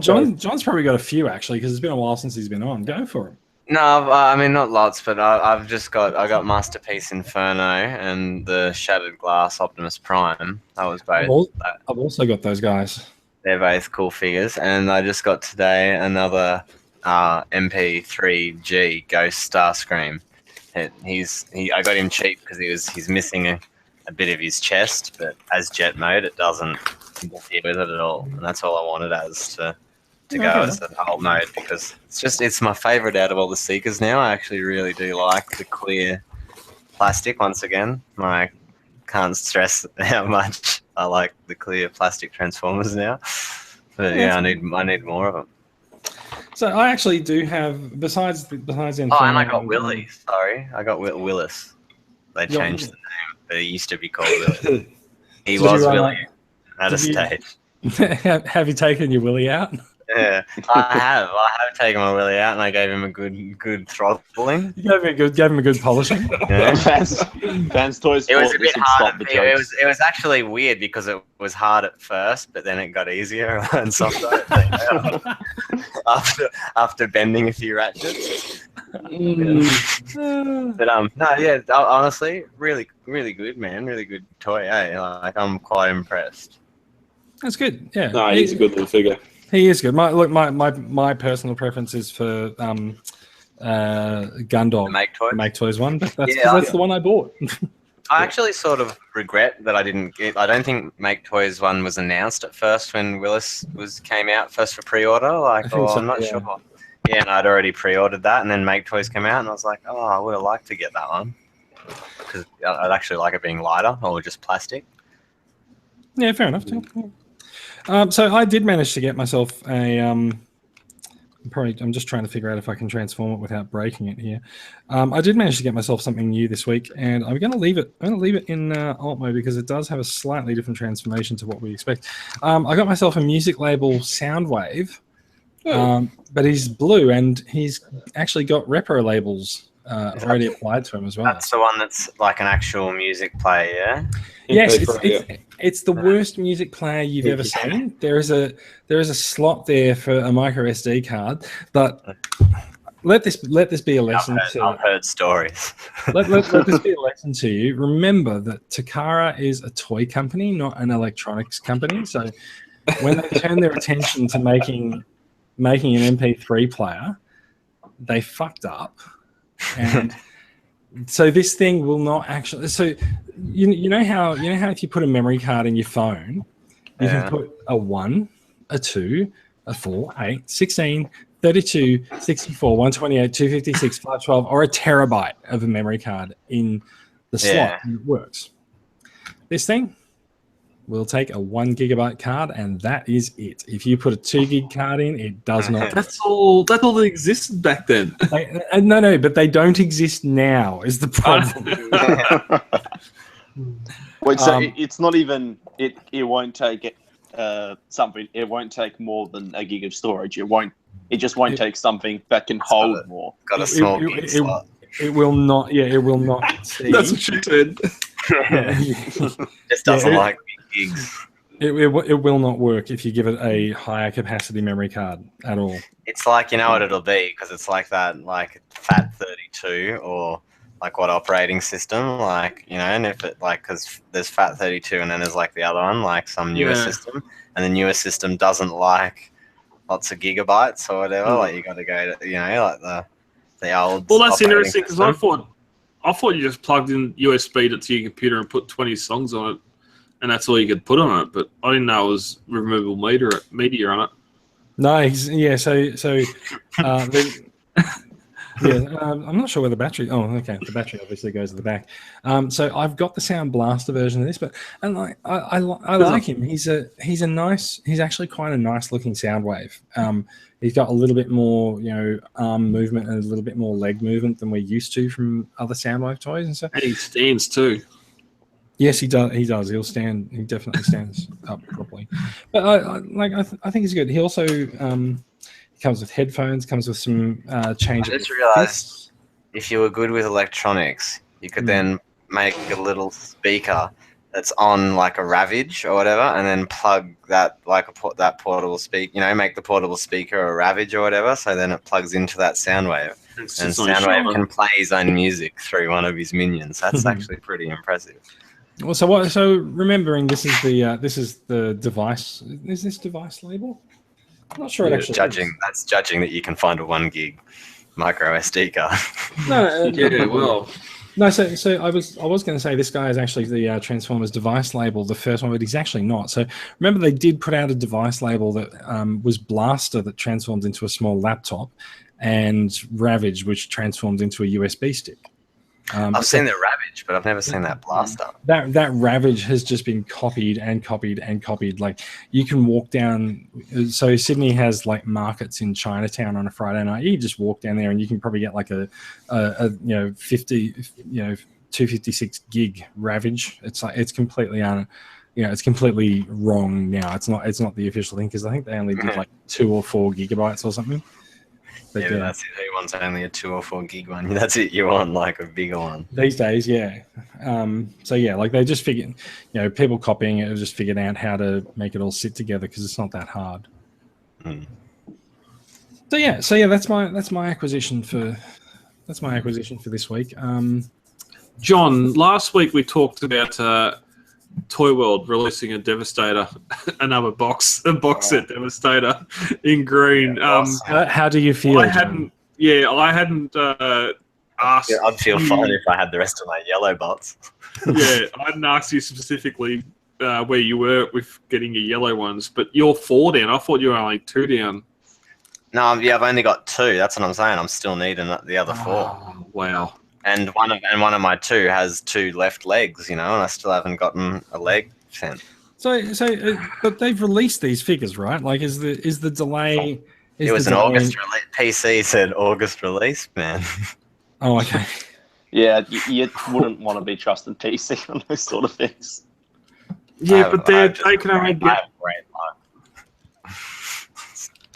John's probably got a few actually, because it's been a while since he's been on. Go for him.
No, I mean not lots, but I got Masterpiece Inferno and the Shattered Glass Optimus Prime. That was both.
I've also got those guys.
They're both cool figures, and I just got today another MP3G Ghost Starscream. I got him cheap because he's missing a bit of his chest, but as jet mode, it doesn't interfere with it at all, and that's all I wanted as to go as the alt mode, because it's my favorite out of all the Seekers now. I actually really do like the clear plastic. Once again, I can't stress how much I like the clear plastic Transformers now. But yeah, I need more of them. So
I actually do have besides Inferno.
Oh, and I got Willie. Sorry, I got Willis. They changed the name, but he used to be called Willie. He was Willie at a stage.
Have you taken your Willie out?
Yeah, I have taken my Willie out, and I gave him a good throttling.
You gave him a good polishing.
Yeah.
Fans Toys.
It was a bit hard. It was actually weird because it was hard at first, but then it got easier and softer after bending a few ratchets. But no, yeah, honestly, really good, man. Really good toy. Like I'm quite impressed.
That's good. Yeah.
No, he's a good little figure.
He is good. My personal preference is for Gundog. Make Toys one. That's the one I bought.
I actually sort of regret that I didn't get. I don't think Make Toys one was announced at first when Willis came out first for pre-order. I'm not sure. Yeah, and I'd already pre-ordered that, and then Make Toys came out, and I was like, oh, I would have liked to get that one because I'd actually like it being lighter or just plastic.
Yeah, fair enough too. Yeah. So I did manage to get myself a. I'm just trying to figure out if I can transform it without breaking it here. I did manage to get myself something new this week, and I'm going to leave it. I'm going to leave it in alt mode because it does have a slightly different transformation to what we expect. I got myself a music label Soundwave, but he's blue, and he's actually got repro labels already applied to him as well.
That's the one that's like an actual music player, yeah?
Yes, it's the worst music player you've ever seen. There is a slot there for a micro SD card, but let this be a lesson.
I've heard stories.
let this be a lesson to you. Remember that Takara is a toy company, not an electronics company. So when they turn their attention to making an MP3 player, they fucked up. And so this thing will not actually. So you know how if you put a memory card in your phone, you can put a 1, a 2, a 4, 8, 16, 32, 64, 128, 256, 512, or a terabyte of a memory card in the slot, and it works. This thing will take a 1 gigabyte card, and that is it. If you put a 2 gig card in, it does not.
That's all that existed back then.
No, but they don't exist now. Is the problem?
Wait, so it's not even it. It won't take something. It won't take more than a gig of storage. It just won't take something that can hold more.
Got a small gig slot.
It will not. Yeah, it will not. See.
That's what you said.
Just doesn't like big gigs.
It will not work if you give it a higher capacity memory card at all.
It's like, you know what it'll be, because it's like that, like FAT32 or like what operating system, like, you know, and if it like, because there's FAT32 and then there's like the other one, like some newer system, and the newer system doesn't like lots of gigabytes or whatever. Like you got to go to, you know, like the old.
Well, that's interesting because I thought you just plugged in USB to your computer and put 20 songs on it, and that's all you could put on it. But I didn't know it was removable media on it.
Nice, yeah. I'm not sure where the battery. Oh, okay. The battery obviously goes to the back. So I've got the Sound Blaster version of this, but I like him. He's actually quite a nice looking Soundwave. He's got a little bit more, you know, arm movement and a little bit more leg movement than we're used to from other Soundwave toys and stuff.
And he stands too.
Yes, he does. He does. He'll stand. He definitely stands up properly. But I think he's good. He also comes with headphones. Comes with some change.
I just realised if you were good with electronics, you could then make a little speaker that's on like a Ravage or whatever, and then plug that like that portable speaker. Make the portable speaker a Ravage or whatever. So then it plugs into that Soundwave, and Soundwave can play his own music through one of his minions. That's actually pretty impressive.
Well, so remembering this is the device. Is this device label? I'm not sure it actually is.
That's judging that you can find a 1 gig micro SD card.
No, so I was going to say this guy is actually the Transformers device label, the first one, but he's actually not. So remember, they did put out a device label that was Blaster, that transformed into a small laptop, and Ravage, which transformed into a USB stick.
I've seen the Ravage, but I've never seen that Blaster.
That Ravage has just been copied and copied and copied. Like, you can walk down. So Sydney has like markets in Chinatown on a Friday night. You can just walk down there and you can probably get like a 256 gig Ravage. It's like, it's completely it's completely wrong now. It's not the official thing, because I think they only did like 2 or 4 gigabytes or something. But
that's it. Who wants only a 2 or 4 gig one? That's it. You want like a bigger one
these days, yeah. So yeah, like they just figured, people copying it have just figured out how to make it all sit together, because it's not that hard. So yeah, that's my acquisition for this week.
John, last week we talked about Toy World releasing a Devastator, another box set Devastator in green.
How do you feel?
I hadn't asked.
I'd feel fine if I had the rest of my yellow bots.
I hadn't asked you specifically where you were with getting your yellow ones, but you're 4 down. I thought you were only 2 down.
No, I've only got 2. That's what I'm saying. I'm still needing the other 4.
Oh, wow.
And one of my 2 has 2 left legs, and I still haven't gotten a leg sent.
So, but they've released these figures, right? Like, is the delay?
It was an August release. PC said August release, man.
Oh, okay.
Yeah, you wouldn't want to be trusting PC on those sort of things.
Yeah, but they can only get.
I have great luck.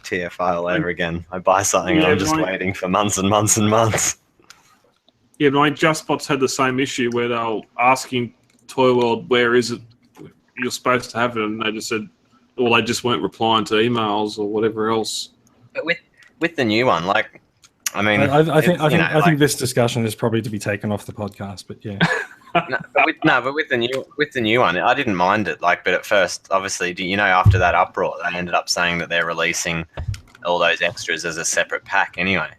TFI all over again. I buy something and I'm just waiting for months and months and months.
Yeah, my JustBots had the same issue where they were asking Toy World, where is it? You're supposed to have it, and they just said, or they just weren't replying to emails or whatever else.
But with the new one, like, I mean,
I think this discussion is probably to be taken off the podcast. But yeah,
but with the new one, I didn't mind it. Like, but at first, obviously, after that uproar, they ended up saying that they're releasing all those extras as a separate pack anyway.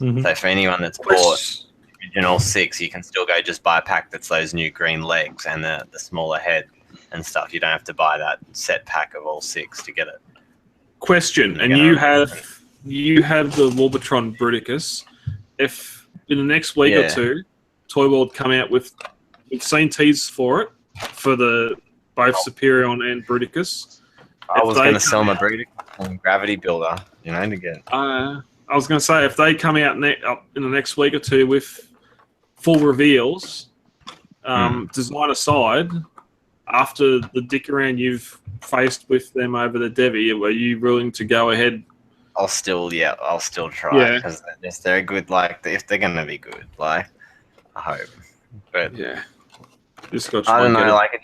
Mm-hmm.
So for anyone that's bought original 6, you can still go just buy a pack that's those new green legs and the smaller head and stuff. You don't have to buy that set pack of all 6 to get it.
Question, and you have the Warbotron Bruticus. If in the next week or 2, Toy World come out with, we've seen teased for it, for the both Superion and Bruticus.
I was going to sell my Bruticus and Gravity Builder, to get.
I was going to say, if they come out in the next week or 2 with full reveals, design aside, after the dick around you've faced with them over the Devi, are you willing to go ahead?
I'll still try, because they're good. Like, if they're gonna be good, like, I hope. But
yeah,
I don't know. Like,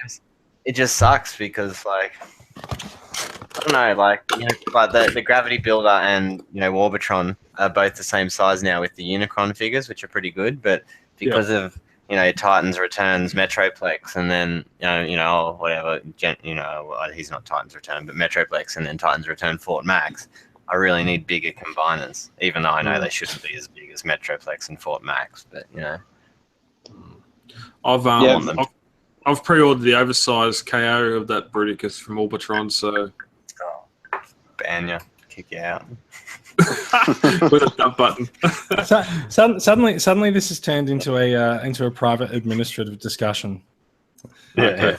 it just sucks because, like, I don't know. Like, like the Gravity Builder and Warbotron are both the same size now with the Unicron figures, which are pretty good. But because of Titans Returns, Metroplex, and then whatever, he's not Titans Return, but Metroplex, and then Titans Return Fort Max. I really need bigger combiners, even though I know they shouldn't be as big as Metroplex and Fort Max. But
I've pre-ordered the oversized KO of that Bruticus from Orbitron, so
ban you, kick you out
with a dump button.
Suddenly, this has turned into a private administrative discussion.
Yeah.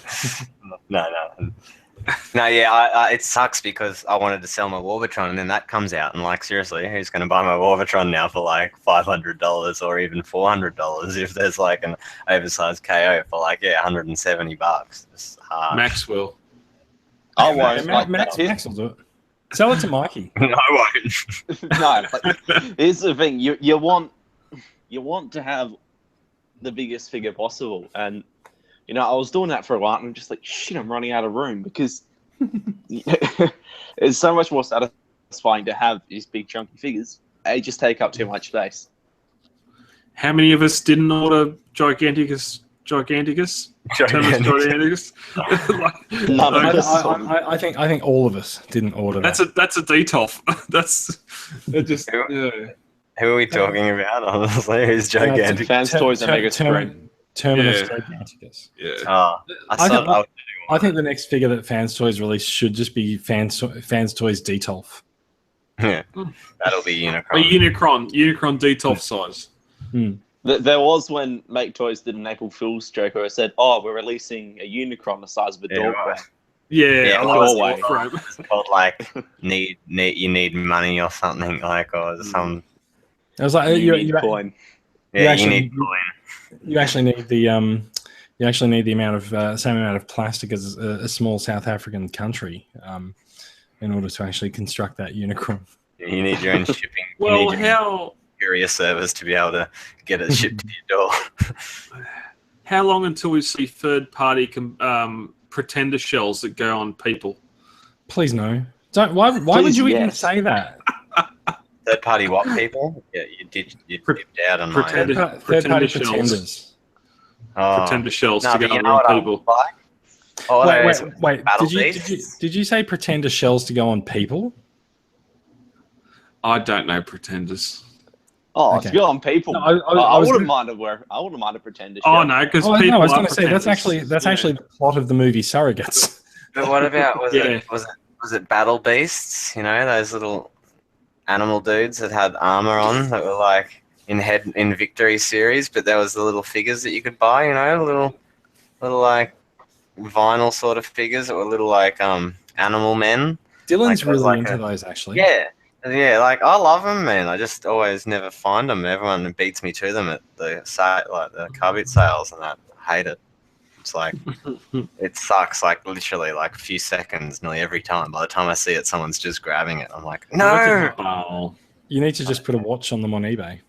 No, yeah, it sucks because I wanted to sell my Warbotron, and then that comes out, and like, seriously, who's going to buy my Warbotron now for like $500 or even $400 if there's like an oversized KO for like $170? It's hard.
Max will.
I won't.
Max will do it. Sell it to Mikey.
No, I won't.
No, but here's the thing: you want you want to have the biggest figure possible. And, you know, I was doing that for a while, and I'm just like, shit, I'm running out of room, because it's so much more satisfying to have these big chunky figures. They just take up too much space.
How many of us didn't order Giganticus? Giganticus? Like,
None of us.
I think all of us didn't order that.
That's a DTOF. That's just yeah.
Who are we talking about? Honestly, who's Gigantic?
Fans Toys Omega Sprint.
Terminus
Yeah.
Giganticus.
Yeah.
Oh,
I think the next figure that Fans Toys release should just be Fans Toys Detolf.
Yeah, that'll be
A
Unicron.
Unicron DTOF size.
There was when Make Toys did an April Fool's joke where it said, "Oh, we're releasing a Unicron the size of a doorway."
Right.
Yeah, I
doorway.
It's called like you need money or something or some.
I was like,
You need coin.
Yeah,
actually-
you need coin.
You actually need the amount of same amount of plastic as a small South African country in order to actually construct that Unicron.
You need your own shipping.
Well,
you need your own courier service to be able to get it shipped to your door.
how long until we see third-party pretender shells that go on people?
Please no. Don't. Why would you even
yes.
say that?
Third party what people? Yeah, you dipped out on
Pretender-
mine.
Third party
shells.
pretenders.
Oh.
Pretender shells
No,
to
but
go
you
on
know what I
people.
would like? Oh,
Wait.
Battle
Did you say pretender shells to go on people?
I don't know pretenders.
Oh,
Okay.
to go on people.
No,
I
was
wouldn't
gonna-
mind I wouldn't mind a pretender.
Oh
shell.
no, because
Oh,
people
no, I was
are
going to say that's
pretenders.
actually the plot of the movie Surrogates.
But what about was
Yeah.
it Battle Beasts? You know, those little animal dudes that had armor on that were like in Victory series, but there was the little figures that you could buy. You know, little like vinyl sort of figures that were little like animal men.
Dylan's
Like,
really
like
into
a-
those actually.
Yeah, like I love them, man. I just always never find them. Everyone beats me to them at the site, like the car boot sales, and I hate it. It's like it sucks. Like literally, like a few seconds, nearly every time. By the time I see it, someone's just grabbing it. I'm like, no.
Oh,
You need to just put a watch on them on eBay.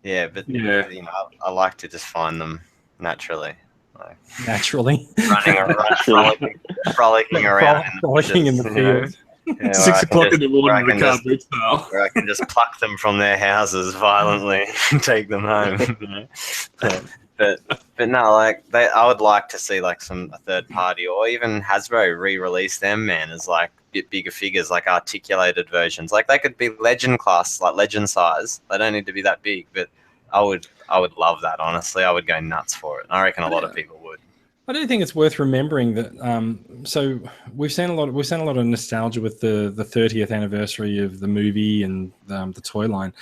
Yeah, but
Yeah.
you know, I like to just find them naturally, like
Naturally.
running around, frolicking around,
Frolicking in the
bushes, you know?
field.
Yeah,
6 o'clock in the
where I
morning, the
can
car
just-
boot sale.
where I can just pluck them from their houses violently and take them home. You know? But no, like I would like to see like a third party or even Hasbro re-release them, man, as like bit bigger figures, like articulated versions. Like they could be legend class, like legend size. They don't need to be that big, but I would love that. Honestly, I would go nuts for it. I reckon a lot of people would.
I do think it's worth remembering that. So we've seen a lot of nostalgia with the 30th anniversary of the movie and the toy line.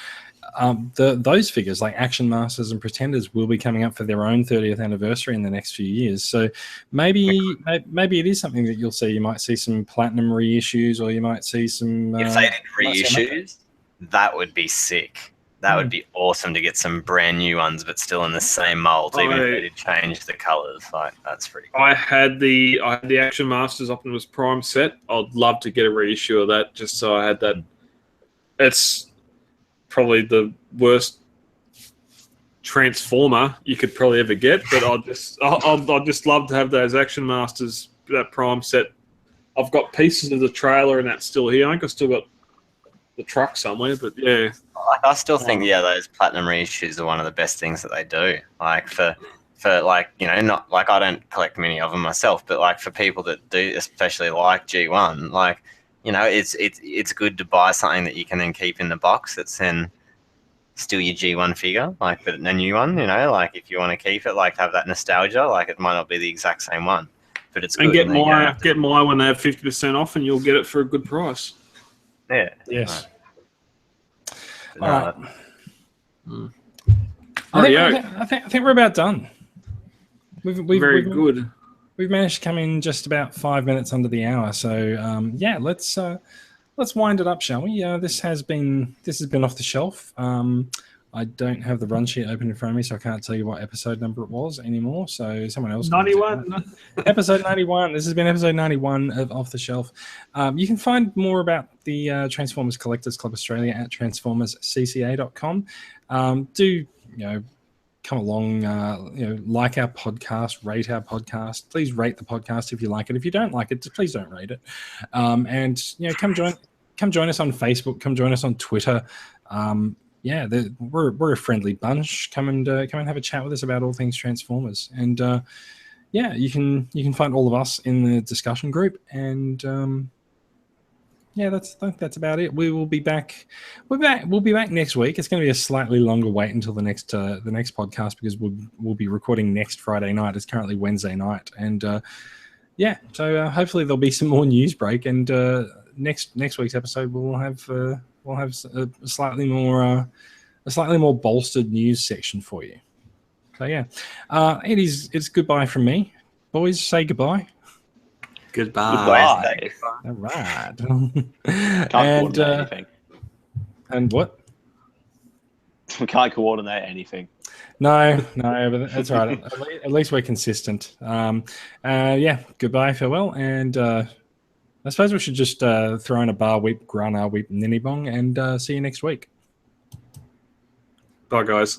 Those figures like Action Masters and Pretenders will be coming up for their own 30th anniversary in the next few years. So maybe it is something that you'll see. You might see some platinum reissues, or you might see some.
If they did
might see an
reissues, that would be sick. That would be awesome to get some brand new ones, but still in the same mold, even if they did change the colors. Like that's pretty cool.
I had the Action Masters Optimus Prime set. I'd love to get a reissue of that, just so I had that. It's probably the worst Transformer you could probably ever get, but I'd just love to have those Action Masters, that Prime set. I've got pieces of the trailer and that's still here. I think I've still got the truck somewhere, but yeah.
Like, I still think, those platinum reissues are one of the best things that they do. Like for like, you know, not like I don't collect many of them myself, but like for people that do, especially like G1, like, you know, it's good to buy something that you can then keep in the box that's then still your G1 figure, like, but a new one, you know, like if you want to keep it, like have that nostalgia, like it might not be the exact same one, but it's good.
And get my when they have 50% off, and you'll get it for a good price.
Yeah.
Yes.
All
right. I think we're about done.
Very good.
We've managed to come in just about 5 minutes under the hour, so let's wind it up, shall we? This has been off the shelf. I don't have the run sheet open in front of me, so I can't tell you what episode number it was anymore. So someone else.
91.
Episode 91. This has been episode 91 of Off the Shelf. You can find more about the Transformers Collectors Club Australia at transformerscca.com. Do come along, like our podcast, rate our podcast. Please rate the podcast if you like it. If you don't like it, please don't rate it. And come join us on Facebook. Come join us on Twitter. We're a friendly bunch. Come and have a chat with us about all things Transformers. And you can find all of us in the discussion group. And that's about it. We will be back. We'll be back next week. It's going to be a slightly longer wait until the next podcast, because we'll be recording next Friday night. It's currently Wednesday night, and so hopefully there'll be some more news break. And next week's episode we'll have a slightly more bolstered news section for you. So it's goodbye from me. Boys, say goodbye.
Goodbye.
All right.
Can't coordinate anything.
And what?
We can't coordinate anything.
No, but that's all right. At least we're consistent. Goodbye, farewell, and I suppose we should just throw in a bar weep, grana weep, ninny bong, and see you next week.
Bye, guys.